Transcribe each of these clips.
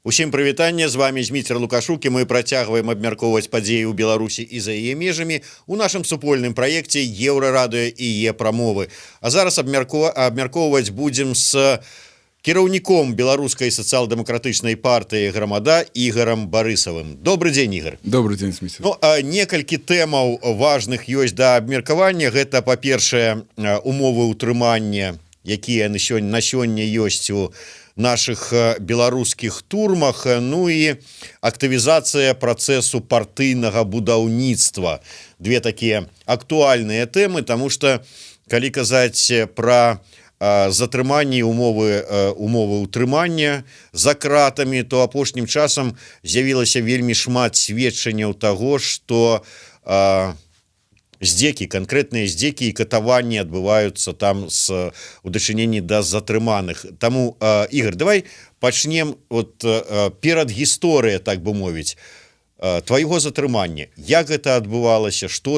Усім прывітанне, з вами Зміцер Лукашук, і мы працягваем абмяркоўваць падзеі ў Беларусі і за яе межамі у нашым супольным праекце Еўрарадыё і Е-прамовы. А зараз абмяркоўваць будзем з кіраўніком беларускай сацыял-дэмакратычнай партыі Грамада Ігорам Барысавым. Добрый дзень, Ігор. Добрый дзень, Зміцер. Некалькі тэмаў важных ёсць да абмеркавання. Гэта, па-першае, умовы ўтрымання, якія на сёння ёсць у наших беларускіх турмах, ну і актывізацыя працэсу партыйнага будаўніцтва. Две такія актуальныя тэмы, тому что калі казаць пра затрыманні умовы ўтрымання за кратамі, то апошнім часам з'явілася вельмі шмат сведчанняў таго, што здзекі, канкрэтныя здзекі і катаванні адбываюцца там у дачыненні да затрыманых. Таму, Ігор, давай пачнем перад гісторыя, так бы мовіць, твайго затрымання. Як гэта адбывалася, што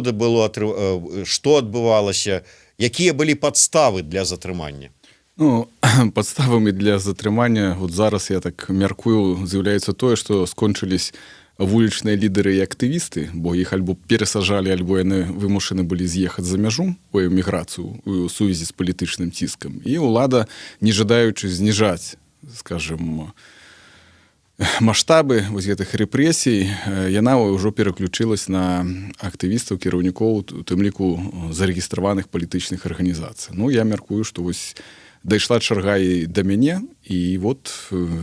адбывалася, якія былі падставы для затрымання? Ну, падставамі для затрымання, зараз, я так мяркую, з'яўляецца тое, што скончылись вулічныя лідары і актывісты, бо іх альбо перасажалі, альбо яны вымушаны былі з'ехаць за мяжу у эміграцыю у сувязі з палітычным ціскам. І ўлада, не жадаючы зніжаць, скажем, маштабы вось гэтых рэпрэсій, яна ўжо пераключылась на актывістаў, кіраўнікоў, у тым ліку зарэгістраваных палітычных арганізацый. Ну, я мяркую, што вось дайшла чарга і да мяне, і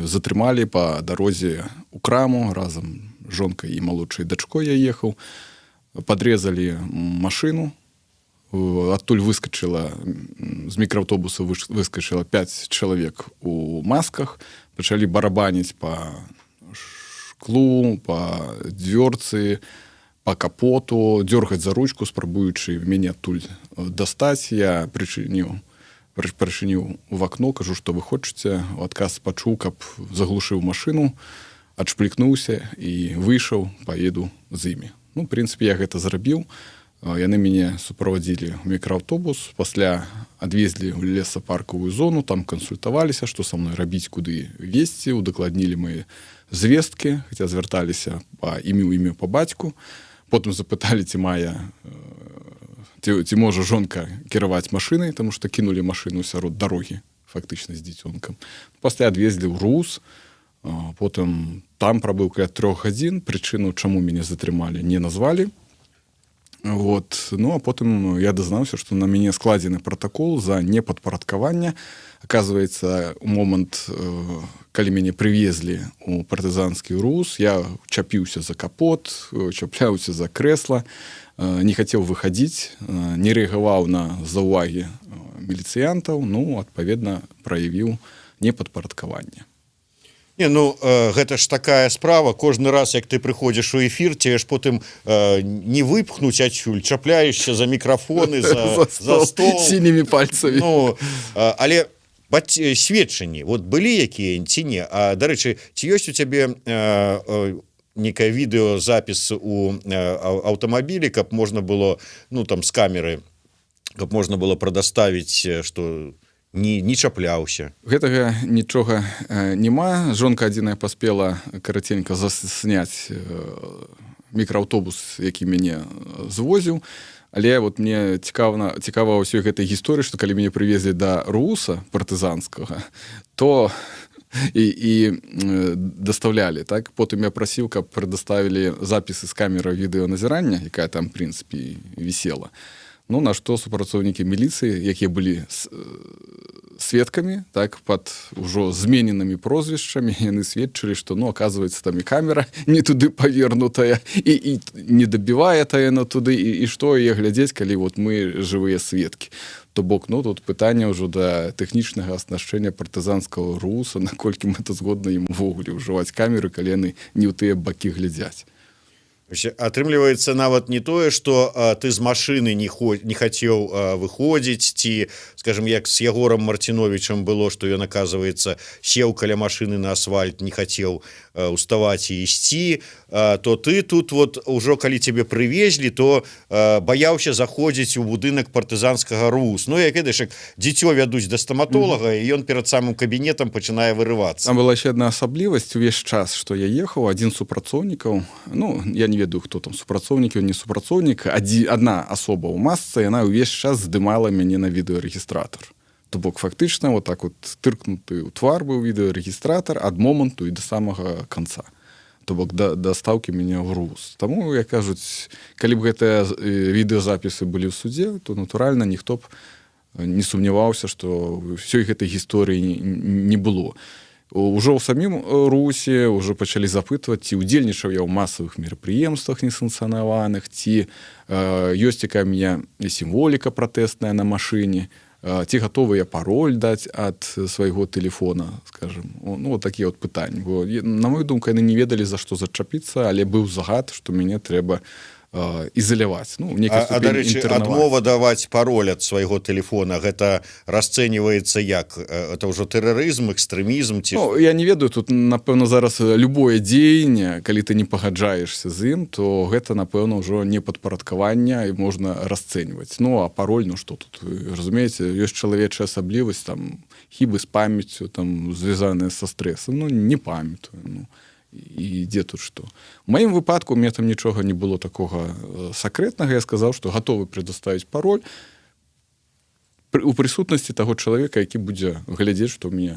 затрымалі па дарозе ў краму разам жонкай і малодшай дачкой я ехаў, падрэзалі машыну, адтуль выскачыла, з мікрааўтобуса выскачыла 5 чалавек у масках, пачалі барабаніць па шклу, па дзверцы, па капоту, дзёргаць за ручку, спрабуючы мяне адтуль дастаць. Я прычыніў в акно, кажу, што вы хочаце, у адказ пачуў, каб заглушыў машыну, адшплікнуўся і выйшаў, паеду з імі. Ну, в прынцыпе, я гэта зрабіў. Яны мяне суправадзілі ў мікрааўтобус, пасля адвезлі ў лесапаркавую зону, там кансультаваліся, што са мной рабіць, куды везці, удакладнілі мае звесткі, хаця звярталіся па імю па бацьку. Потым запыталі, ці можа жонка кіраваць машынай, таму што кінулі машыну сярод дарогі, фактычна з дзіцёнкам. Пасля адвезлі ў РУС, потым там прабыў каля 3 гадзін, прычыну, чаму мяне затрымалі, не назвалі. Ну, а потым я дазнаўся, што на мяне складзены пратакол за непадпарадкаванне. Аказваецца, у момант, калі мяне прывезлі у партызанскі РУС, я чапіўся за капот, чапляўся за крэсла, не хацеў выхадзіць, не рэагаваў на заўвагі міліцыянтаў, ну, адпаведна, праявіў непадпарадкаванне. Гэта ж такая справа, кожны раз, як ты прыходзіш у эфір, тебе ж потым не выпхнуць адсюль, чапляешся за мікрафоны, за стол. Сінімі пальцамі. Але сведчанні, былі якія ці не? Дарэчы, ці ёсць у цябе некае відэозапіс у аўтамабілі, каб можна было, з камеры, каб можна было прадаставіць, што не чапляўся? Гэтага нічога няма. Жонка адзіная паспела караценька засняць мікрааўтобус, які мяне звозіў. Але мне цікава ўсёй гэтай гісторыі, што калі мяне прывезлі да РУСа партызанскага, то і дастаўлялі. Потым я прасіў, каб прадаставілі запісы з камеры відэаназірання, якая там, в прынцыпе, вісела. Ну, на што супрацоўнікі міліцыі, якія былі сведкамі, пад ужо змененымі прозвішчамі, яны сведчылі, што, оказывается, там і камера не туды павернутая, і не дабівае яна туды, і што яе глядзець, калі мы жывыя сведкі. То бок, тут пытанне ўжо да тэхнічнага аснашчэння партызанскага РУСа, наколькі мэтазгодна ім увогуле ўжываць камеры, калі яны не ў тыя бакі глядзяць. Атрымліваецца нават не тое, што ты з машыны не хацеў выходзіць, ці, скажем, як с Егором Мартиновичем было, что ён, оказывается, сел каля машины на асфальт, не хотел уставать и ісці, то ты тут вот уже, коли тебе привезли, то боялся заходить у будынак партызанскага РУС. Ну, як ведаеш, як дзіцё вядуць да стоматолога, і ён перад самым кабінетам пачынае вырывацца. Там была еще одна асаблівасць увесь час, што я ехаў, адзін з супрацоўнікаў, ну, я не ведаю, хто там супрацоўнік, ён не супрацоўнік, адна асоба ў масцы, яна ўвесь час здымала мяне на відэарэгістратор. То бок фактычна вот так вот тыркнуты ў твар быў відэарэгістратор ад моманту і да самага канца. То бок да стаўкі мяне ў РУС. Таму, як кажуць, калі б гэтыя відэазапісы былі ў судзе, то натуральна ніхто б не сумняваўся, што ўсёй гэтай гісторыі не было. Ужо ў самім РУСе ўжо пачалі запытваць, ці ўдзельнічаў я ў масавых мерапрыемствах несанкцыянаваных, ці ёсць якая меня сімволіка пратэсная на машыне, ці гатовы я пароль даць ад свайго тэлефона, скажем. Ну, вот такія вот пытанні. Бо, на мою думку, яны не ведалі, за што зачапіцца, але быў загад, што мяне трэба ізаляваць. Ну, дарэчы, адмова даваць пароль ад свайго тэлефона, гэта расцэньваецца як? Это ўжо тэрарызм, экстрэмізм? Ці... Ну, я не ведаю, тут, напэўна, зараз любое дзеянне, калі ты не пагаджаешся з ім, то гэта, напэўна, ўжо не падпарадкаванне і можна расцэньваць. Ну, а пароль, ну што тут? Разумееце, ёсць чалавечая асаблівасць, там, хібы з памяццю, там, звязаныя са стрэсам. Ну, не памятаю, ну. І дзе тут што. У маім выпадку у мяне там нічога не было такога сакрэтнага. Я сказаў, што гатовы прадоставіць пароль у прысутнасці таго чалавека, які будзе глядзець, што ў мяне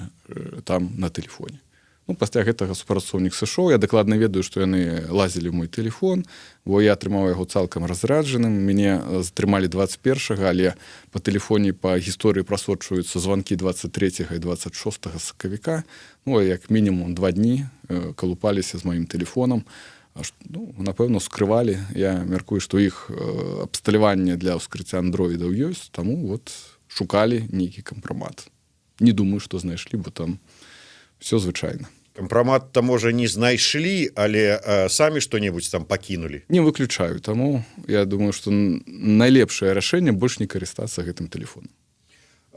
там на тэлефоне. Ну, пасля гэтага супрацоўнік сышоў. Я дакладна ведаю, што яны лазілі ў мой тэлефон, бо я атрымаў яго цалкам разраджаным. Мяне затрымалі 21-га, але па тэлефоне па гісторыі прасочваюцца званкі 23-га і 26-га сакавіка. Ну, як мінімум 2 дні калупаліся з маім тэлефонам. Ну, напэўна, скрывалі. Я мяркую, што іх абсталяванне для ўскрыцця андроідаў ёсць, таму вот шукалі нейкі кампрамат. Не думаю, што знайшлі, бо там все звычайна. Кампрамат-то, можа, не знайшлі, але самі што-небудзь там пакінулі? Не выключаю. Таму я думаю, што найлепшае рашэнне больш не карыстацца гэтым тэлефонам.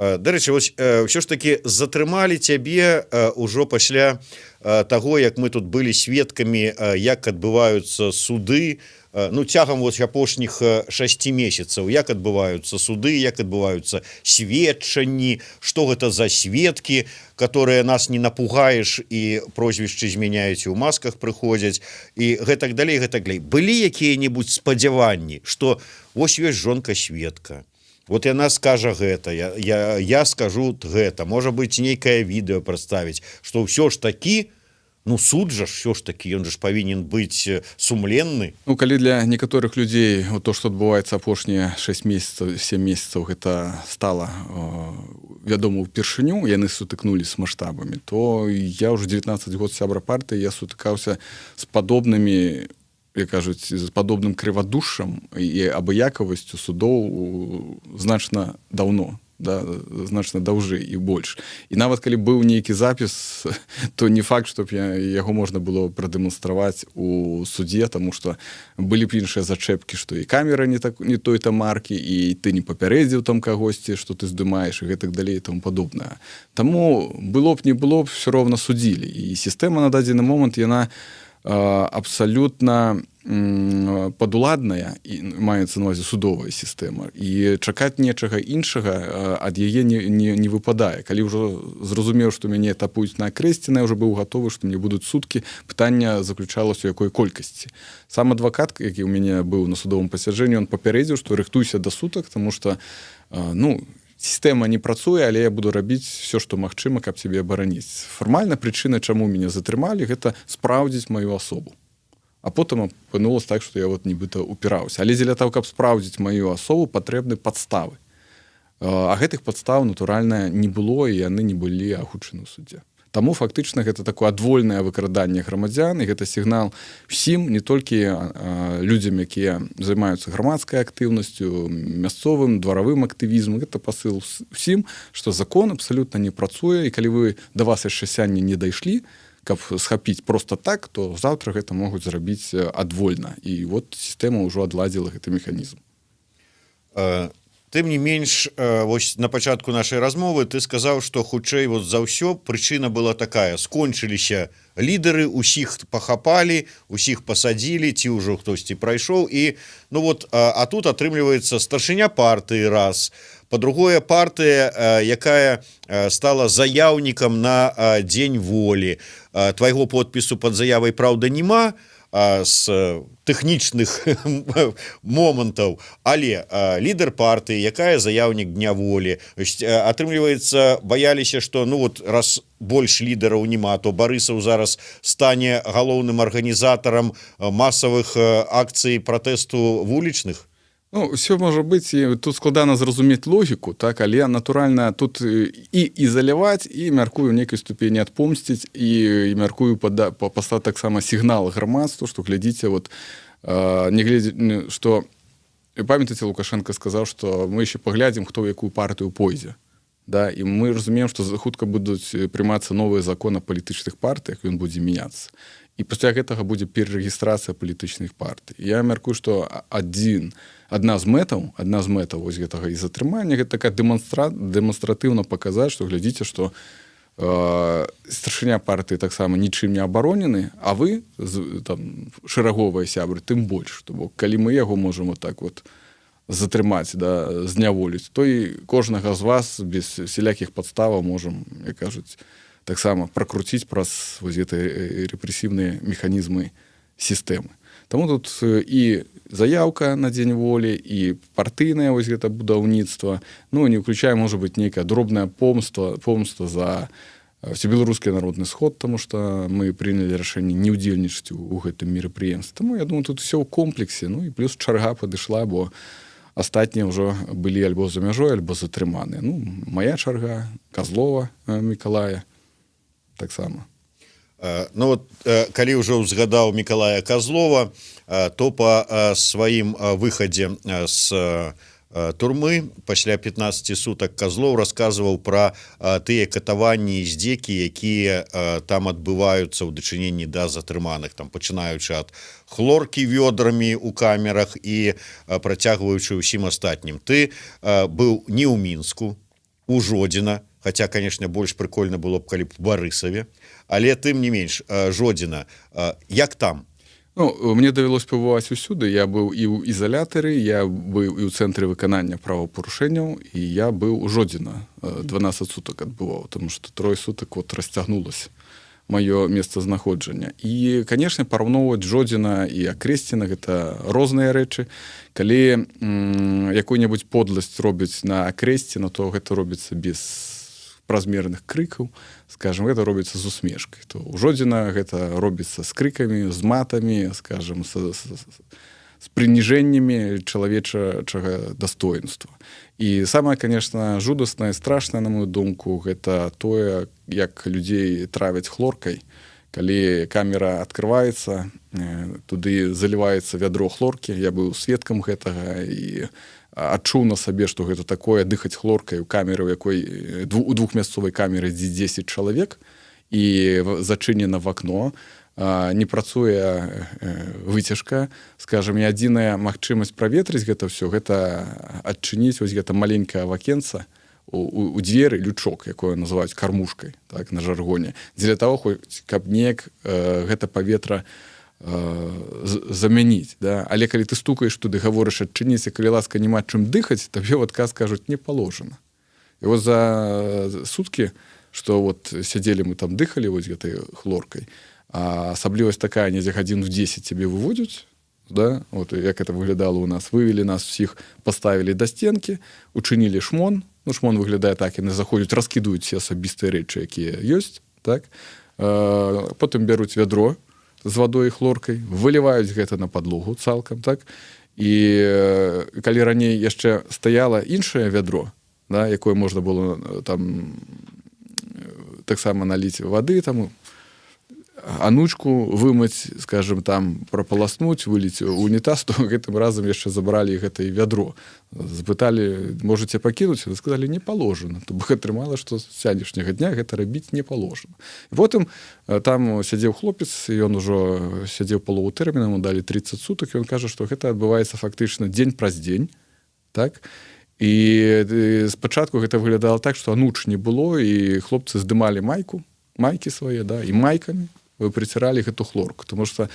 Дарэчы, вось ўсё ж такі затрымалі цябе ўжо пасля таго, як мы тут былі сведкамі, як адбываюцца суды, ну, цягам вось апошніх 6 месяцаў, як адбываюцца суды, як адбываюцца сведчанні, што гэта за сведкі, которые нас не напугаеш і прозвішчы змяняюць і ў масках прыходзяць, і гэтак далей, гэтак далей. Былі якія-небудзь спадзяванні, што вось ёсць жонка сведка, вот яна скажа гэта, я скажу гэта, можа быць нейкае відэо прадставіць, што ўсё ж такі, ну, суд жа ўсё ж такі, ён же ж павінен быць сумленны. Ну, калі для некаторых людзей то, што адбываецца апошнія 6 месяцаў, 7 месяцаў, гэта стала вядома ўпершыню, яны сутыкнулі з маштабамі, то я ўжо 19 год сябра партыі, я сутыкаўся з падобнымі, як кажуць, з падобным крывадушшам і абыякавасцю судоў значна даўно, да, значна даўжэй і больш. І нават калі быў нейкі запіс, то не факт, што яго можна было прадэманстраваць у судзе, таму што былі б іншыя зачэпкі, што і камера не той-то маркі, і ты не папярэдзіў там кагосьці, што ты здымаеш, і гэтак далей, і таму падобнае. Таму было б, не было б, все роўна судзілі. І сістэма на дадзены момант, яна абсалютна падуладная, і маецца на ўвазе судовая сістэма, і чакаць нечага іншага ад яе не выпадае. Калі ўжо зразумеў, што мяне тапуюць на акрэсціна, я ўжо быў гатовы, што мне будуць суткі, пытанне заключалася ў якой колькасці. Сам адвакат, які ў мяне быў на судовым пасяджэнні, ён папярэдзіў, што рыхтуйся да сутак, таму што, ну, сістэма не працуе, але я буду рабіць все, што магчыма, каб цябе абараніць. Фармальна прычына, чаму мяне затрымалі, гэта спраўдзіць маю асобу. А потым апынулася так, што я вот нібыта упіраўся. Але дзеля таго, каб спраўдзіць маю асобу, патрэбны падставы. А гэтых падстав, натуральна, не было, і яны не былі агучаны ў судзе. Таму фактычна гэта такое адвольнае выкраданне грамадзян, і гэта сігнал усім, не толькі людзям, якія займаюцца грамадскай актыўнасцю, мясцовым, дваравым актывізмам. Гэта пасыл усім, што закон абсалютна не працуе, і калі вы да вас яшчэ сянне не дайшлі, каб схапіць проста так, то заўтра гэта могуць зрабіць адвольна. І вот сістэма ўжо адладзіла гэты механізм. Тым не менш, вось на пачатку нашай размовы ты сказаў, што хутчэй вот за ўсё прычына была такая: скончыліся лідары, усіх пахапалі, усіх пасадзілі, ці ўжо хтосьці прайшоў, і ну вот, а тут атрымліваецца старшыня партыі раз, па-другое, партыя, якая стала заяўнікам на дзень волі. Твайго подпісу пад заявай, праўда, нема, з тэхнічных момантаў, але лідар партыі, якая заяўнік дня волі, атрымліваецца, баяліся, што ну вот раз больш лідараў няма, то Барысаў зараз стане галоўным арганізатарам масавых акцый пратэсту вулічных. Ну, все можа быць, і тут складана зразумець логіку, так, але натуральна тут і ізаляваць, і мяркую нейкай ступені адпомсціць, і мяркую паслаць таксама сігнал грамадству, што глядзіце, вот, не глядзі, што памятаеце, Лукашенко сказаў, што мы яшчэ паглядзім, хто ў якую партыю пойдзе. Да, і мы разумеем, што хутка будуць прымацца новыя законы о палітычных партыях, ён будзе мяняцца. І пасля гэтага будзе перарэгістрацыя палітычных партый. Я мяркую, што адна з мэтаў вось гэтага і затрымання, гэта такая дэманстратыўна паказаць, што глядзіце, што старшыня партыі таксама нічым не абаронены, а вы, там, шэраговыя сябры, тым больш. Бо калі мы яго можам вот так вот затрымаць, да, зняволіць, то і кожнага з вас без всялякіх падставаў можам, як кажуць, таксама пракруціць праз вось гэты рэпрэсіўныя механізмы сістэмы. Таму тут і заяўка на дзень волі, і партыйнае вось гэта будаўніцтва, ну, не ўключае, можа быць, нейкая дробная помста за Всебеларускі народны сход, таму што мы прынялі рашэнне не ўдзельнічаць у гэтым мерапрыемстве. Таму, я думаю, тут усё ў комплексе, ну, і плюс чарга падышла, бо астатнія ўжо былі альбо за мяжой, альбо затрыманыя. Ну, мая чарга, Казлова Мікалая, таксама. Ну вот, калі ўжо ўзгадаў Мікалая Казлова, то па сваім выхадзе з турмы пасля 15 сутак Казлоў расказваў пра тыя катаванні і здзекі, якія там адбываюцца ў дачыненні да затрыманых, там пачынаючы ад хлоркі вёдрамі ў камерах і працягваючы ўсім астатнім. Ты быў не ў Мінску, у Жодзіна, хаця, конечно, больш прыкольна было б, калі б у Барысаве, але тым не менш, Жодзіна, як там? Ну, мне давялось пабываць усюды. Я быў і ў ізалятары, я быў і ў цэнтры выканання правапарушэнняў, і я быў у Жодзіна. 12 сутак адбываў, тому што 3 сутак вот расцягнулася маё месцазнаходжанне. І, канешне, параўноўваць Жодзіна і Акрэсціна — гэта розныя рэчы. Калі якую-небудзь подласць робяць на Акрэсціна, то гэта робіцца без празмерных крыкаў, скажем, гэта робіцца з усмешкай. То ў Жодзіна гэта робіцца з крыкамі, з матамі, скажем, з прыніжэннямі чалавечага дастоінства. І самае, конечно, жудаснае, страшнае, на мою думку, гэта тое, як людзей травяць хлоркай. Калі камера адкрываецца, туды заліваецца вядро хлоркі. Я быў сведкам гэтага і адчуў на сабе, што гэта такое, дыхаць хлоркай у камеры, у якой у двухмясцовай камеры 10 чалавек, і зачынена в акно, не працуе выцяжка, скажем, і адзіная магчымасць праветрыць гэта ўсё, гэта адчыніць вось гэта маленькае вакенца у дзверы, лючок, якое называюць кармушкай, так, на жаргоне, дзеля таго, хоць каб неяк гэта паветра замяніць, да? Але калі ты стукаеш туды, гаворыш адчыніць, калі ласка, няма чым дыхаць, табе ў адказ кажуць не паложана. І вот за суткі, што вот сядзелі мы там, дыхалі вось гэтай хлоркай, а асаблівасць такая, недзе гадзін в 10 цябе выводзяць, да? Вот як это выглядала у нас, вывелі нас всіх, паставілі да стенкі, учынілі шмон, ну шмон выглядае так, яны заходзяць, раскідаюць все асабістыя рэчы, якія ёсць, так? Потым бяруць вядро з вадой і хлоркай, выліваюць гэта на падлогу цалкам, так? І калі раней яшчэ стаяла іншае вядро, да, якое можна было там таксама наліць вады, там анучку вымыць, скажем, там прапаласнуць, выліць у унітаз, то гэтым разам яшчэ забралі гэта і вядро. Запыталі, можаце пакінуць? І сказалі, не паложана. То бок атрымала, што з сённяшняга дня гэта рабіць не паложана. І потым там сядзеў хлопец, ён ужо сядзеў палову тэрміна, яму далі 30 сутак, і ён кажа, што гэта адбываецца фактычна дзень праз дзень, так? І спачатку гэта выглядала так, што ануч не было, і хлопцы здымалі майкі свае, да, і майкамі прыціралі гэту хлорку, тому што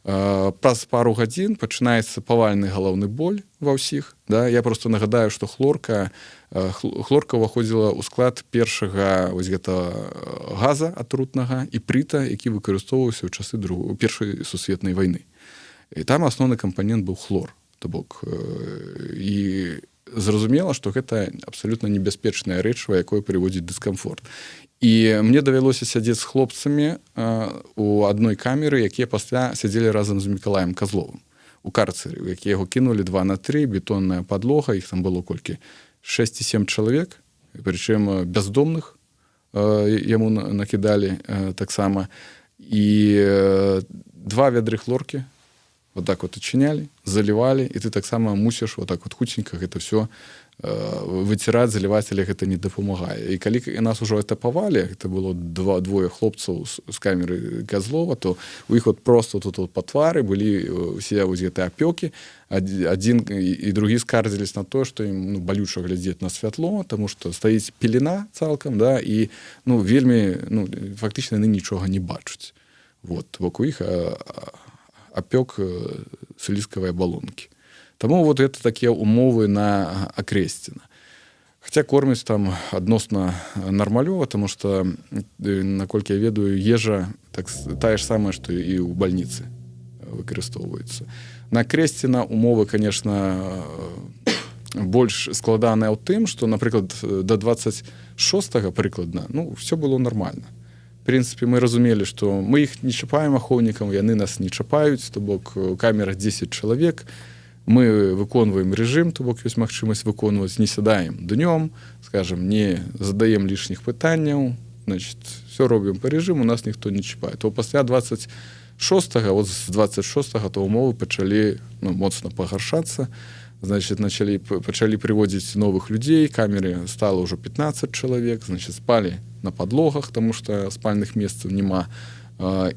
праз пару гадзін пачынаецца павальны галаўны боль ва ўсіх. Да? Я просто нагадаю, што хлорка ўваходзіла ў склад першага вось гэта газа атрутнага іпрыта, які выкарыстоўваўся ў часы Першай сусветнай вайны. І там асноўны кампанент быў хлор. То бок, і зразумела, што гэта абсалютна небяспечная рэчыва, якое прыводзіць дыскамфорт. І мне давялося сядзець з хлопцамі у адной камеры, якія пасля сядзелі разам з Мікалаем Казловым у карцэры, у які яго кінулі 2-3, бетонная падлога, іх там было колькі? 6-7 чалавек, прычым бяздомных яму накідалі таксама. І 2 вядры хлоркі вот так вот адчынялі, залівалі, і ты таксама мусіш вот так вот хутенька гэта все выціраць, заліваць, але гэта не дапамагае. І калі нас ужо этапавалі, гэта было двое хлопцаў з камеры Казлова, то у іх вот просто тут па твары былі усе вось гэтыя апёкі. Адзін і другі скардзілись на то, што ім балюча глядзець на святло, таму што стаіць пелена цалкам, да, і вельмі фактычна яны нічога не бачаць. Вот, вокруг іх апёк слізкавай абалонкі. Таму вот гэта такія умовы на Акрэсціна. Хаця кормяць там адносна нармалёва, таму што, наколькі я ведаю, ежа тая ж самая, што і ў бальніцы выкарыстоўваецца. На Акрэсціна умовы, конечно, больш складаныя ў тым, што, напрыклад, да 26-го прыкладна, все было нормально. В прынцыпе, мы разумелі, што мы іх не чапаем ахоўнікам, яны нас не чапаюць, то бок у камерах 10 чалавек, мы выконваем рэжым, то бок ёсць магчымасць выконваць, не сядаем днём, скажем, не задаем лішніх пытанняў, значит, все робім па рэжыму, нас ніхто не чапае. То пасля 26-го, вот з 26-го, то умовы пачалі моцна пагаршацца, значит, пачалі прыводзіць новых людзей, камеры стало ўжо 15 чалавек, значит, спалі на падлогах, таму што спальных месцаў няма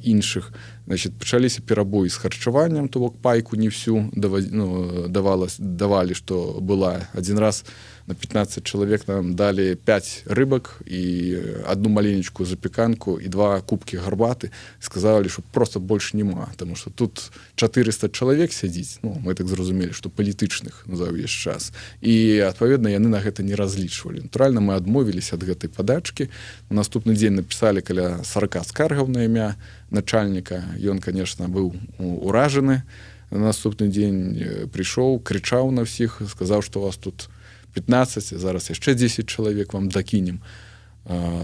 іншых. Значит, пачаліся перабоі з харчаваннем, то бок пайку не всю давалі, што была. Адзін раз на 15 чалавек нам далі 5 рыбак і одну маленечку запеканку і 2 кубкі гарбаты. Сказалі, што просто больш няма, таму што тут 400 чалавек сядзіць. Мы так зразумелі, што палітычных за ўвесь час. І, адпаведна, яны на гэта не разлічвалі. Натуральна, мы адмовіліся ад гэтай падачкі. На наступны дзень напісалі каля 40 скаргаў на імя начальніка. Ён, конечно, быў уражаны. На наступны дзень прыйшоў, крычаў на ўсіх, сказаў, што у вас тут 15, зараз яшчэ 10 чалавек вам дакінем,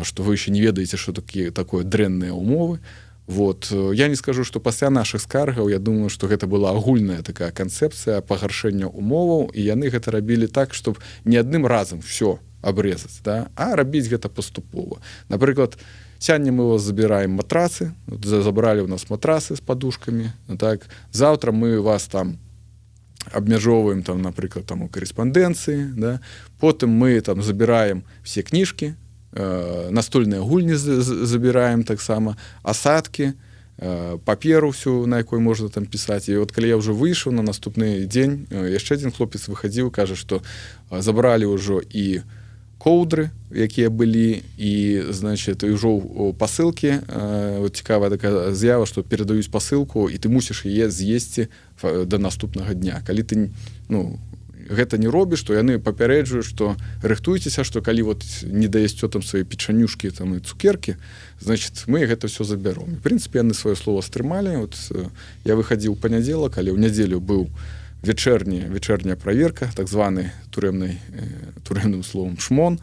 што вы еще не ведаеце, што такое дрэнныя умовы. Вот. Я не скажу, што пасля нашых скаргаў, я думаю, што гэта была агульная такая канцэпцыя пагаршэння умоваў, і яны гэта рабілі так, чтобы не адным разам все абрэзаць, да? А рабіць гэта паступова. Напрыклад, сёння мы вас забираем матрацы, забрали у нас матрасы з падушкамі, так? Завтра мы вас там абмяжоўваем, там, напрыклад, там, у карэспандэнцыі, да? Потым мы там забіраем все кніжкі, настольныя гульні забіраем таксама, асадкі, паперу всю, на якой можна там пісаць. І от калі я ўжо выйшаў на наступны дзень, яшчэ адзін хлопец выхадзіў, кажа, што забралі ўжо і коўдры, якія былі, і, значит, ўжо пасылкі. Цікавая такая з'ява, што перадаюць пасылку, і ты мусіш яе з'есці да наступнага дня. Калі ты гэта не робіш, то яны папярэджваюць, што рыхтуйцеся, што калі вот не даесце там свае печанюшкі там, і цукеркі, значит, мы гэта все забяром. В прынцыпе, яны сваё слово стрымалі. Вот, я выхадзіў у панядзелак, але ў нядзелю быў вечерняя проверка, так званы турэмным словом шмон.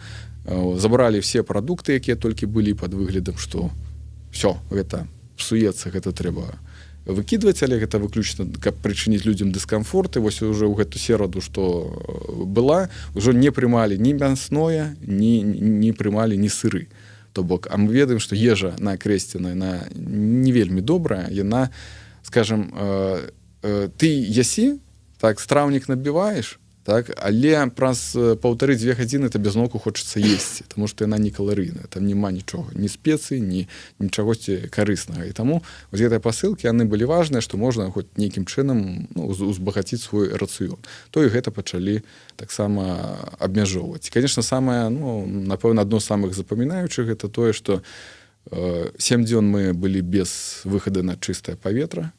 Забралі все прадукты, якія толькі былі пад выглядам, што все, гэта псуецца, гэта трэба выкідваць, але гэта выключна, каб прычыніць людзям дыскамфорт. І вось уже ў гэту сераду, што была, ўжо не прымалі ні мясное, не прымалі ні сыры. То бок, а мы ведаем, што ежа на Акрэсціна, яна не вельмі добрая, яна, скажем, ты ясі, так, страўнік набіваеш, Так, але праз 1,5-2 гадзіны табе зноўку хочацца есці, таму што яна не каларыйная, там няма нічога, ні спецый, ні нічагосьці карыснага. І таму вось гэтыя пасылкі яны былі важныя, што можна хоць нейкім чынам узбагаціць свой рацыён. То і гэта пачалі таксама абмяжоўваць. Канешне, самае, напэўна, адно з самых запамінаючых гэта тое, што 7 дзён мы былі без выхаду на чыстае паветра.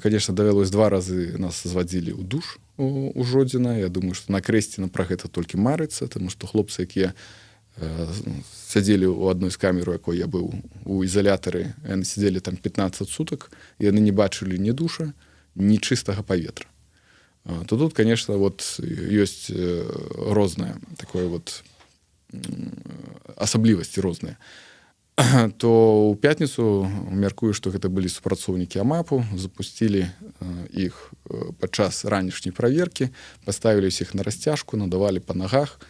Конечно, давялось 2 разы нас звадзілі ў душ у Жодзіна. Я думаю, што на Крэсце нам пра гэта толькі марыцца, таму што хлопцы, якія сядзелі ў адной з камер, у якой я быў у ізалятары, яны сядзелі там 15 сутак, і яны не бачылі ні душа, ні чыстага паветра. То тут, конечно, вот ёсць рознае такое вот асаблівасці розныя. То ў пятніцу мяркую, што гэта былі супрацоўнікі АМАПу, запусцілі іх падчас ранішняй праверкі, паставілі ўсіх на расцяжку, надавалі па нагах.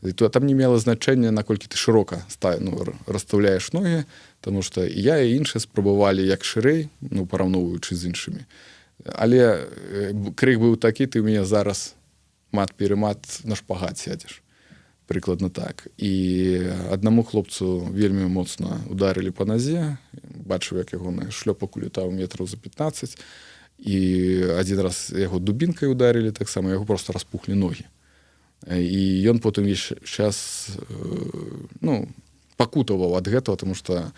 І то там не мела значэння, наколькі ты шырока расстаўляеш ногі, таму што і я, і іншыя спрабавалі як шырэй, параўноўваючы з іншымі. Але крык быў такі, ты ў мяне зараз мат-перемат на шпагат сядзеш. Прыкладна так. І аднаму хлопцу вельмі моцна ударылі па назе, бачыў, як ягоны шлёпак улетаў метраў за 15, і адзін раз яго дубінкай ударылі, таксама яго проста распухлі ногі. І ён потым весь час пакутаваў ад гэтага, таму што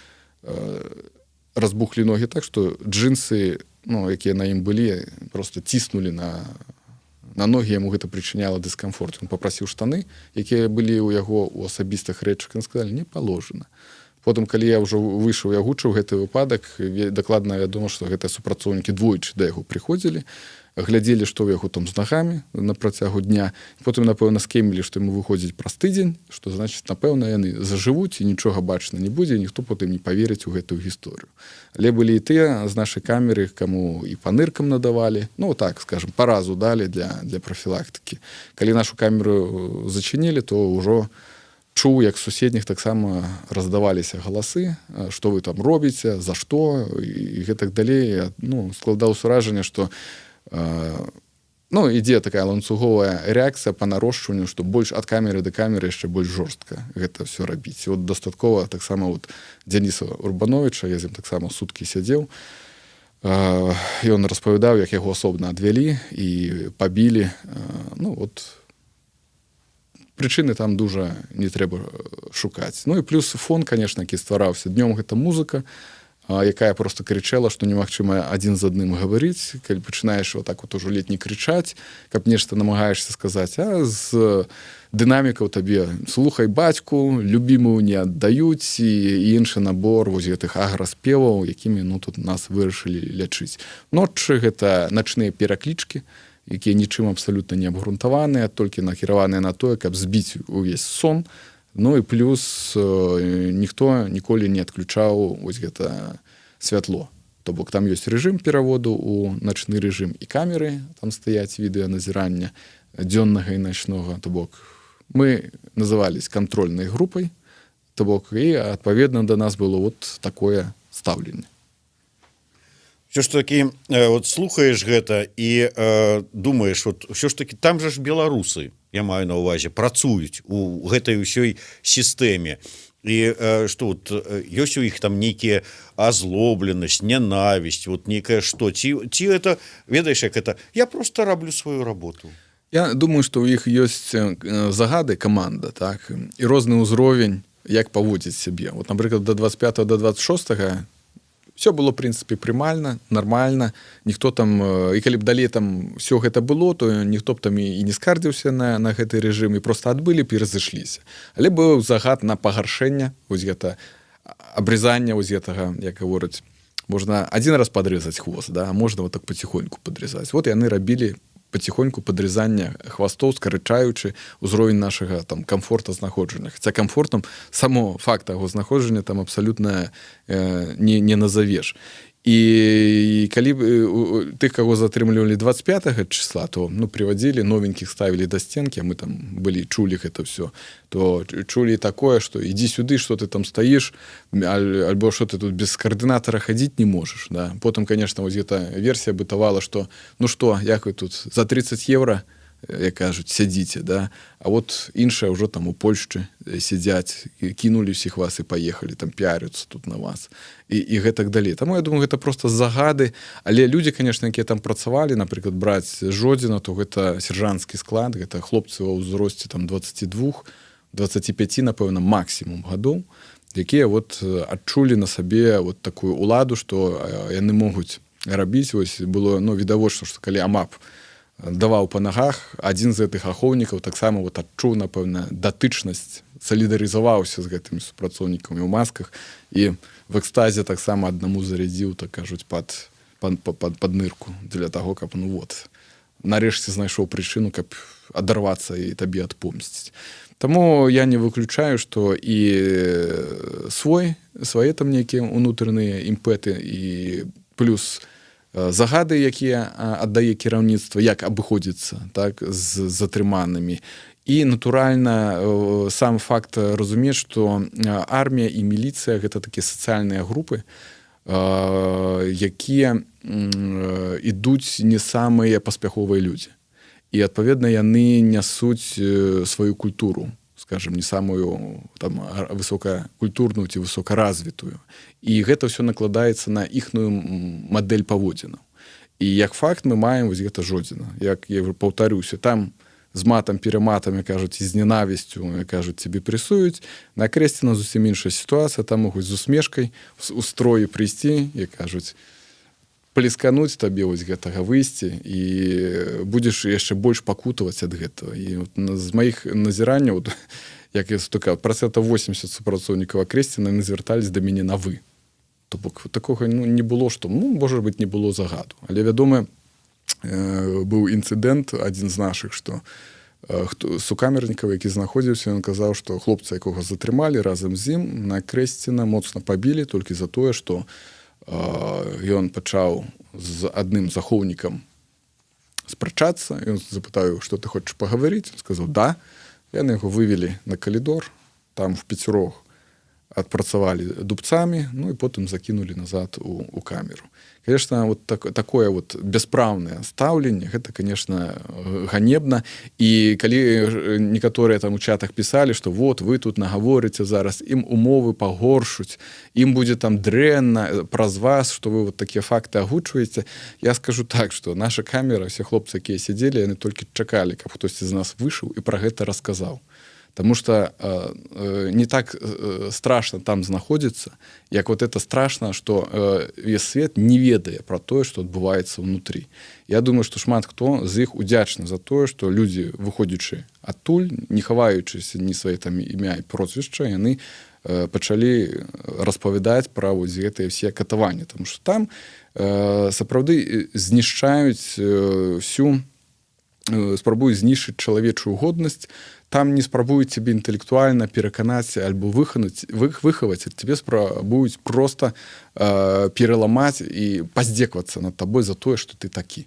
разбухлі ногі так, што джинсы, якія на ім былі, проста ціснулі на ногі, яму гэта прычыняла дыскамфорт. Ён папрасіў штаны, якія былі ў яго ў асабістых рэчах, ён сказалі, не паложана. Потым, калі я ўжо выйшаў і агучыў гэты выпадак, дакладна вядома, што гэтыя супрацоўнікі двойчы да яго прыходзілі, глядзелі, што ў яго там з нагамі на працягу дня. Потым, напэўна, скемілі, што яму выходзіць праз тыдзень, што, значыць, напэўна, яны зажывуць і нічога бачна не будзе, ніхто потым не паверыць у гэтую гісторыю. Але былі і тыя з нашай камеры, каму і па ныркам надавалі, так, скажем, па разу далі для прафілактыкі. Калі нашу камеру зачынілі, то ўжо чуў, як з суседніх таксама раздаваліся галасы, што вы там робіце, за што, і гэтак далей. Складаў уражанне, што ідзе такая ланцуговая рэакцыя па нарошчванню, што больш ад камеры да камеры яшчэ больш жорстка гэта ўсё рабіць. І дастаткова таксама Дзяніса Урбановича, я з ім таксама суткі сядзеў, ён распавядаў, як яго асобна адвялі і пабілі. Прычыны там дужа не трэба шукаць. І плюс фон, конечно, які ствараўся. Днём гэта музыка, якая просто крычала, што немагчыма адзін з адным гаварыць, калі пачынаеш так ужо ледь не крычаць, каб нешта намагаешся сказаць, а з дынамікаў табе слухай бацьку, любімую не аддаюць, і іншы набор гэтых аграспеваў, якімі тут нас вырашылі лячыць. Ноччы гэта начныя пераклічкі, якія нічым абсалютна не абгрунтаваныя, толькі накіраваныя на тое, каб збіць увесь сон. І плюс ніхто ніколі не адключаў гэта святло. То бок там ёсць рэжым пераводу ў начны рэжым і камеры, там стаяць відэаназірання дзённага і начнога. То бок мы назывались кантрольнай групай, то бок і адпаведна да нас было такое стаўленне. Все ж таки слухаеш гэта і думаеш, все ж таки там же ж беларусы, я маю на ўвазе, працуюць у гэтай усёй сістэме. І што ёсць у іх там нейкія азлобленасць, нянавісць, нейкае што? Ці это, ведаеш, як это, я просто раблю сваю работу. Я думаю, што ў іх ёсць загады каманда, так, і розны ўзровень, як паводзіць сябе. Напрыклад, до 25-го, до 26-го все было, в прынцыпе, прымальна, нармальна. Ніхто там, і калі б далей там все гэта было, то ніхто б там і не скардзіўся на гэты рэжым, і проста адбылі, перазышліся. Але быў загад на пагаршэнне, гэта абрызанне гэтага, як гавораць, можна адзін раз падрэзаць хвост, а можна так паціхоньку падрэзаць. Яны рабілі паціхоньку падрезання хвастоў, скарачаючы ўзровень нашага там камфорта знаходжання. Хаця камфортам само факт яго знаходжання там абсалютна не назавеш. І калі тых, каго затрымлівалі 25 числа, то прывадзілі, новенькіх ставілі да сценкі, а мы там былі, чулі гэта ўсё, то чулі такое, што ідзі сюды, што ты там стаіш, альбо што ты тут без каардынатара хадзіць не можаш. Да? Потым, конечно, гэта версія бытавала, што што, як вы тут за 30 евро як кажуть, сядзіце, да? А от іншыя ўжо там у Польшчы сядзяць, кінулі ўсіх вас і паехалі, там піаряцца тут на вас. І гэтак далей. Таму я думаю, гэта проста загады, але людзі, конечно, якія там працавалі, напрыклад, браць Жодзіна, то гэта сержантскі склад, гэта хлопцы ва ўзросце там 22, 25, напэўна, максімум гадоў, якія вот адчулі на сабе вот такую уладу, што яны могуць рабіць. Вось было, ну, відавочна, што калі АМАП даваў па нагах, адзін з гэтых ахоўнікаў таксама вот адчуў, напэўна, датычнасць, салідарызаваўся з гэтымі супрацоўнікамі ў масках і в экстазе таксама аднаму зарядзіў, так кажуць, пад нырку для таго, каб, ну вот, нарэшце знайшоў прычыну, каб адарвацца і табе адпомсціць. Таму я не выключаю, што і свае там нейкія ўнутраныя імпэты і плюс загады, якія аддае кіраўніцтва, як абыходзіцца, так, з затрыманымі. І, натуральна, сам факт разумець, што армія і міліцыя – гэта такія сацыяльныя групы, якія ідуць не самыя паспяховыя людзі. І, адпаведна, яны нясуць сваю культуру, скажем, не самую там высокакультурную ці высокаразвітую. І гэта ўсё накладаецца на іхную мадэль паводзінаў. І як факт мы маем вось гэта Жодзіна. Як я паўтарюся, там з матам-пераматам, як кажуць, і з ненавісцю, як кажуць, цябе прэсуюць. На Крэсціна зусім іншая сітуацыя, там могуць з усмешкай у строї прыйсці, як кажуць, плескануць табе вось гэтага выйсці, і будзеш яшчэ больш пакутаваць ад гэтага. І от з маіх назіранняў, як я сутыкаў, 80% супрацоўнікаў Крэсціна не звяртались да мяне на вы. То бок такога, ну, не было, што, ну, можа быць, не было загаду. Але, вядома, быў інцыдэнт адзін з нашых, што сукамернікаў, які знаходзіўся, ён казаў, што хлопца, якога затрымалі разам з ім, на Крэсціна моцна пабілі толькі за тое, што ён пачаў з адным з ахоўнікам спрачацца, ён запытаў, што ты хочаш пагаварыць? Он сказаў, да. Яны яго вывелі на калідор, там в пяцюрох адпрацавалі дубцамі, ну і потым закінулі назад у камеру. Конечно, вот такое вот бяспраўнае стаўленне, гэта, конечно, ганебна. І калі некаторыя там у чатах пісалі, што вот вы тут нагаворыце зараз, ім умовы пагоршуць, ім будзе там дрэнна праз вас, што вы вот такія факты агучваеце, я скажу так, што наша камера, все хлопцы, якія сядзелі, яны толькі чакалі, каб хтосьці з нас выйшаў і пра гэта расказаў. Таму што не так страшна там знаходзіцца, як вот это страшна, што весь свет не ведае пра тое, што адбываецца ўнутры. Я думаю, што шмат хто з іх удзячны за тое, што людзі, выходзячы адтуль, не хаваючыся ні свае там імя і прозвішча, яны пачалі распавядаць пра вось гэтыя ўсе катаванні. Таму што там сапраўды знішчаюць всю, спрабуюць знішчыць чалавечую годнасць, там не спрабуюць цябе інтэлектуальна пераканаць альбо выхаваць, цябе спрабуюць проста пераламаць і паздзеквацца над табой за тое, што ты такі.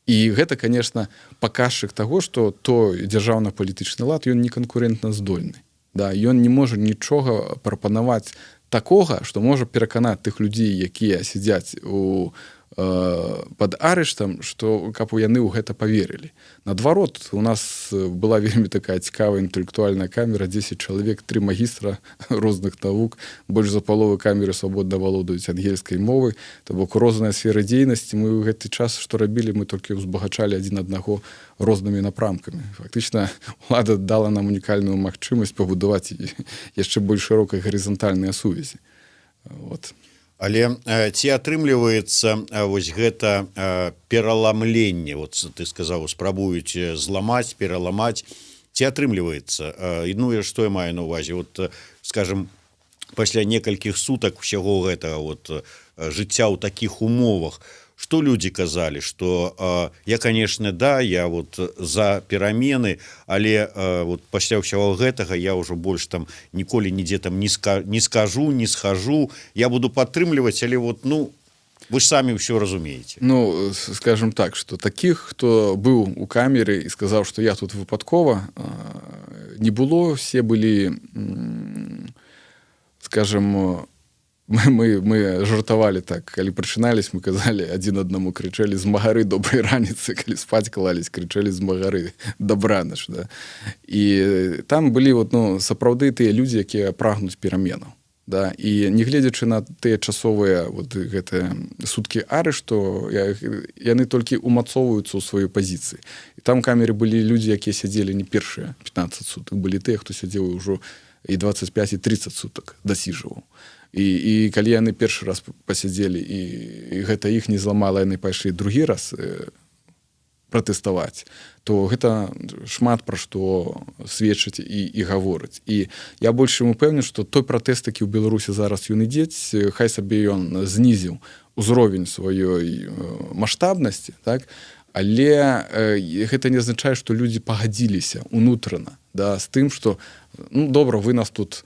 І гэта, конечно, паказчык таго, што той дзяржаўна-палітычны лад, ён не канкурэнтна здольны. Да, ён не можа нічога прапанаваць такога, што можа пераканаць тых людзей, якія сядзяць пад арыштам, што каб яны ў гэта паверылі. Наадварот, у нас была вельмі такая цікавая інтэлектуальная камера, 10 чалавек, 3 магістра розных навук, больш за паловы камеры свабодна валодаюць ангельскай мовы, то бок розныя сферы дзейнасці. Мы ў гэты час, што рабілі, мы толькі ўзбагачалі адзін аднаго рознымі напрамкамі. Фактычна, улада дала нам унікальную магчымасць пабудаваць яшчэ больш шырокай гарызантальныя сувязі. Вот. Але ці атрымліваецца вось гэта пераламленне, вот ты сказаў, спрабуюць зламаць, пераламаць, ці атрымліваецца? Ну і што я маю на ўвазе? Вот, скажем, пасля некалькіх сутак усяго гэтага вот жыцця ў такіх умовах, што людзі казалі, што я, конечно, да, я вот за перамены, але вот пасля ўсяго гэтага я ўжо больш там ніколі нідзе там не скажу, не схожу, я буду падтрымліваць, але вот, ну, вы ж самі ўсё разумееце. Ну, скажем так, што такіх, хто быў у камеры і сказаў, што я тут выпадкова, не было, все былі, скажем, мы жартавалі так, калі прачынались, мы казалі адзін аднаму, крычэлі з магары добрай раніцы, калі спаць клались, крычэлі з магары дабраныч, да? І там былі вот, ну, сапраўды тыя людзі, якія прагнуць пераменаў, да? І нягледзячы на тыя часовыя вот гэтыя суткі арышту, яны толькі умацоўваюцца ў сваёй пазіцыі. І там у камеры былі людзі, якія сядзелі не першыя 15 сутак, былі тыя, хто сядзеў ўжо і 25, і 30 сутак дасіжваў. І калі яны першы раз пасядзелі, і гэта іх не зламала, яны пайшлі другі раз пратэставаць, то гэта шмат пра што сведчыць і гаворыць. І я больш чым упэўнены, што той пратэст, які ў Беларусі зараз ён ідзець, хай сабе ён знізіў узровень сваёй маштабнасці, так? Але гэта не азначае, што людзі пагадзіліся унутрана, да, з тым, што ну, добра, вы нас тут,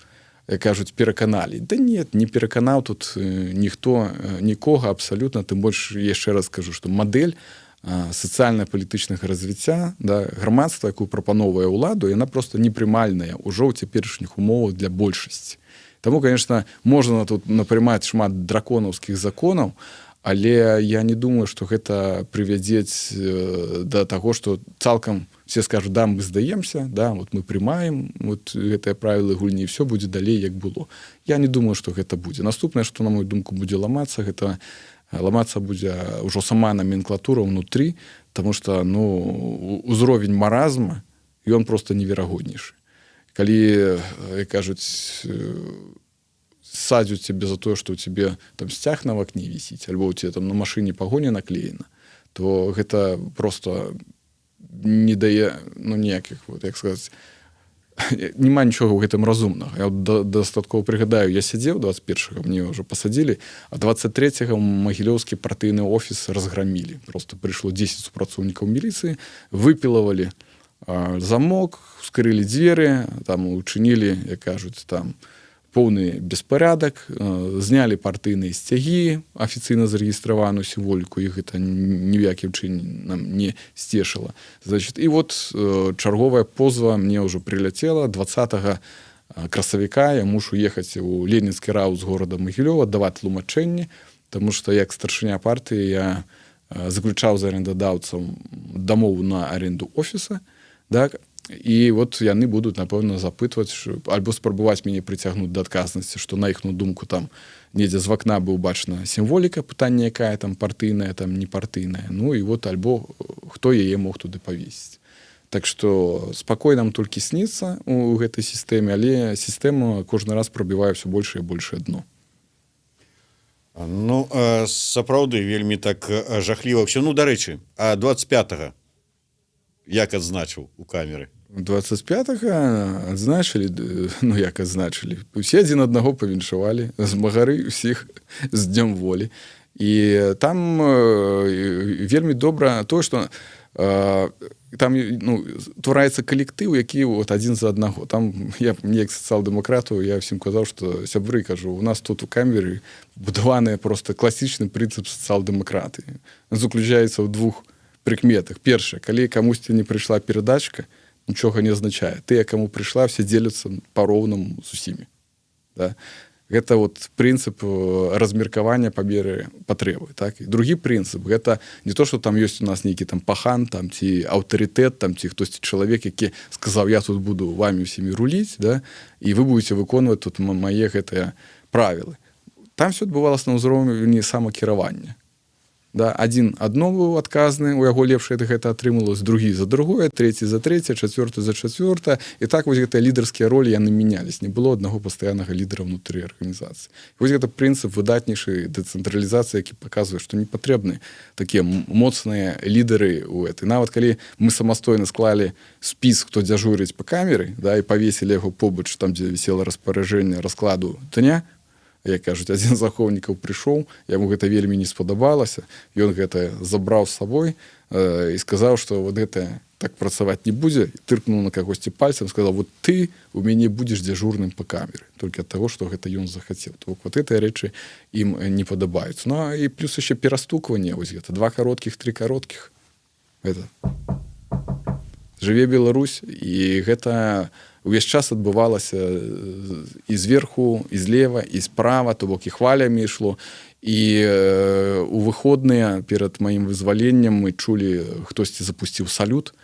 як кажуць, пераканалі. Да нет, не пераканаў тут ніхто, нікога абсалютна, тым больш яшчэ раз скажу, што мадэль сацыяльна-палітычнага развіцця, да, грамадства, якую прапановвае ўладу, яна проста непрымальная ўжо ў цяперашніх умовах для большасці. Таму, конечно, можна тут напрымаць шмат драконаўскіх законаў, але я не думаю, што гэта прывядзець да таго, што цалкам все скажуць, да, мы здаемся, да, вот мы прымаем вот гэтыя правілы гульні, і все будзе далей, як было. Я не думаю, што гэта будзе. Наступнае, што, на мою думку, будзе ламацца, гэта ламацца будзе ўжо сама номенклатура ўнутры, таму што, ну, узровень маразма, ён проста неверагоднейшы. Калі, як кажуць, садзяць цябе за тое, што ў цябе там сцяг на вакне вісіць, альбо ў цябе там на машыне пагоня наклеена, то гэта просто не дае, ну, ніякіх, вот, як сказаць, няма нічога ў гэтым разумнага. Я дастаткова прыгадаю, я сядзеў 21-го, мне ўжо пасадзілі, а 23-го магілёўскі партыйны офіс разграмілі. Просто прыйшло 10 супрацоўнікаў міліцыі, выпілавалі замок, скрылі дзверы, там учынілі, як кажуць, там поўны беспарадак, знялі партыйныя сцягі, афіцыйна зарэгістраваную сімволіку, іх гэта ні ў якім чынам не сцешыла. Значит, і вот чарговая позва мне ўжо прыляцела 20 красавіка, я мушу ехаць у Ленінскі рау з горада Магілёва, даваць тлумачэнні, таму што як старшыня партыі я заключаў з арендадаўцам дамову на аренду офіса, так, і вот яны будуць, напэўна, запытваць, альбо спрабаваць мяне прыцягнуць да адказнасці, што на іхную думку там недзе з вакна быў бачна сімволіка, пытанне якая там партыйная, там не партыйная. Ну і вот альбо хто яе мог туды павесіць. Так што спакой нам толькі сніцца у гэтай сістэме, але сістэма кожны раз прабівае ўсё большае і большае дно. Ну, сапраўды, вельмі так жахліва ўсё. Ну, дарэчы, а 25-го як адзначыў у камеры? 25-го адзначылі, ну як адзначылі, усе адзін аднаго павіншавалі, з магары ўсіх з днём волі. І там вельмі добра тое, што там, ну, твараецца калектыў, які вот адзін за аднаго. Там я, як сацыял-дэмакрату, я ўсім казаў, што сябры, кажу, у нас тут у камеры будаваны просто класічны прынцып сацыял-дэмакратыі. Заключаецца ў двух прыкметах. Першае, калі камусьці не прыйшла перадачка, нічога не азначае. Тыя, каму прыйшла, все дзеляцца па-роўнаму з усімі. Да? Гэта вот прынцып размеркавання па меры патрэбы. Так? І другі прынцып, гэта не то, што там ёсць у нас нейкі там пахан, там, ці аўтарытэт, там, ці хтосьці чалавек, які сказаў, я тут буду вамі ўсімі руліць, да? І вы будете выконваць тут мае гэтыя правілы. Там все адбывалася на ўзроўні самакіравання. Да, адзін адно быў адказны, у яго лепшае гэта атрымалось, другі за другое, трэці за трэцяе, чацвёрты за чацвёртае. І так вось гэтыя лідарскія ролі яны мянялись. Не было аднаго пастаяннага лідара ўнутры арганізацыі. Вось гэта прынцып выдатнейшай дэцэнтралізацыі, які паказвае, што не патрэбны такія моцныя лідары ў гэтай. Нават калі мы самастойна склалі спіс, хто дзяжурыць па камеры, да, і павесілі яго побач, там, дзе вісела распараджэнне раскладу дня, як кажуць, адзін з ахоўнікаў прыйшоў, яму гэта вельмі не спадабалася, ён гэта забраў з сабой і сказаў, што вот гэта так працаваць не будзе, тыркнуў на кагосьці пальцам, сказаў, вот ты у мяне будзеш дзяжурным па камеры, толькі ад таго, што гэта ён захацеў. То вот гэтыя рэчы ім не падабаюцца. Ну і плюс яшчэ перастукванне, вось гэта 2 кароткіх, 3 кароткіх. Гэта жыве Беларусь, і гэта увесь час адбывалася і зверху, і злева, і справа, то бок і хвалямі ішло. І у выходныя перад маім вызваленнем мы чулі, хтосьці запусціў салют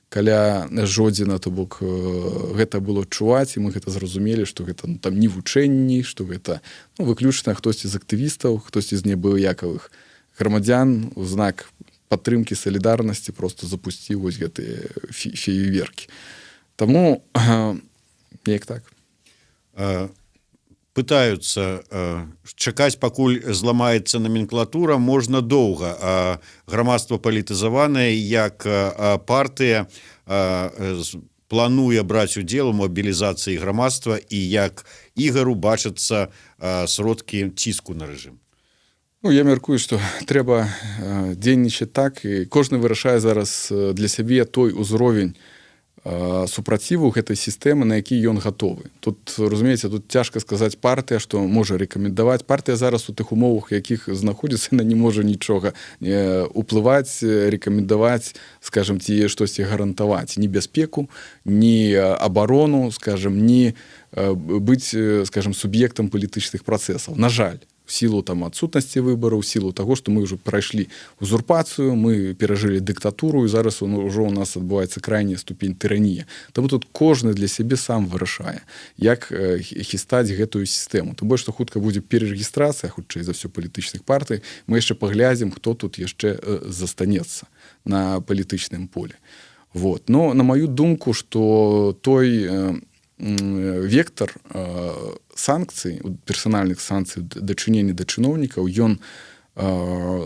каля Жодзіна, то бок гэта было чуваць, і мы гэта зразумелі, што гэта там не вучэнні, што гэта выключна хтосьці з актывістаў, хтосьці з неабыякавых грамадзян у знак падтрымкі салідарнасці просто запусціў вось гэтыя феерверкі. Таму неяк так. Пытаюцца чакаць, пакуль зламаецца номенклатура, можна доўга. Грамадства палітызаванае, як партыя плануе браць удзел у мабілізацыі грамадства і як Ігару бачацца сродкі ціску на рэжым. Я мяркую, што трэба дзейнічаць так, і кожны вырашае зараз для сябе той узровень супраціву гэтай сістэмы, на які ён гатовы. Тут, разумееце, тут цяжка сказаць партыя, што можа рэкамендаваць. Партыя зараз у тых умовах, якіх знаходзіцца, яна не можа нічога уплываць, рэкамендаваць, скажем, ці штосьці гарантаваць. Ні бяспеку, ні абарону, скажем, ні быць, скажем, суб'ектам палітычных працэсаў. На жаль, в силу там адсутнасці выбараў, в силу таго, што мы ўжо прайшлі узурпацыю, мы перажылі дыктатуру, і зараз ужо у нас адбываецца крайняя ступень тыранія. Таму тут кожны для сябе сам вырашае, як хістаць гэтую сістэму. Тым больш, што хутка будзе перарэгістрацыя, хутчэй за ўсё, палітычных партый, мы яшчэ паглядзім, хто тут яшчэ застанецца на палітычным полі. Вот. Но на маю думку, што той вектор санкцый, персанальных санкцый дачынення да чыноўнікаў, ён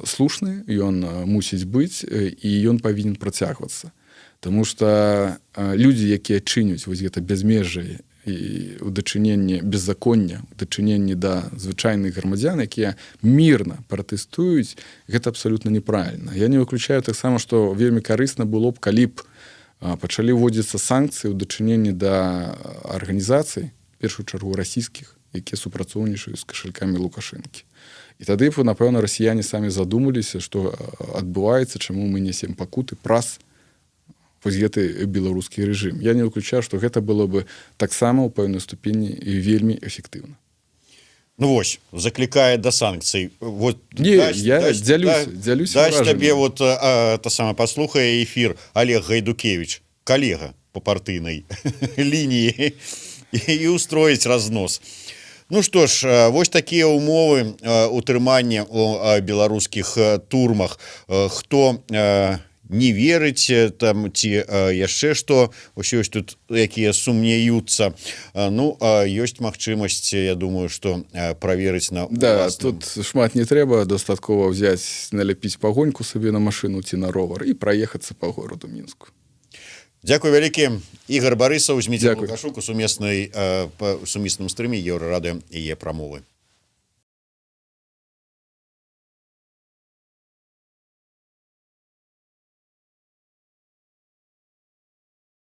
слушны, ён мусіць быць, і ён павінен працягвацца. Таму што людзі, якія чыняць вось гэта бязмежжа і ў дачыненні беззаконня, у дачыненні да звычайных грамадзян, якія мірна пратэстуюць, гэта абсалютна неправільна. Я не выключаю таксама, што вельмі карысна было б, калі б пачалі вводзіцца санкцыі ў дачыненні да арганізацый, в першую чаргу расійскіх, якія супрацоўнічаюць з кашалькамі Лукашэнкі. І тады б, напэўна, расіяне самі задумаліся, што адбываецца, чаму мы несем пакуты праз вось гэты беларускі рэжым. Я не выключаю, што гэта было бы таксама ў пэўнай ступені і вельмі эфектыўна. Ну вось, заклікае да санкцый. Вот, я дзялюся даць табе вот паслухае эфір Олег Гайдукевич, калега по партыйнай лініі, і устроіць разнос. Ну што ж, вось такія ўмовы утрымання ў беларускіх турмах. Хто не верыць там ці яшчэ што, ёсць тут якія сумнеюцца, ёсць магчымасць, я думаю, што праверыць на тут шмат не трэба, дастаткова взяць, наляпіць пагоньку сабе на машыну ці на ровар і праехацца па гораду Мінску. Дзякуй вялікі. Ігор Барысаў, Зміцер Лукашук у сумесным стрыме Еўрарадыё і яе прамовы.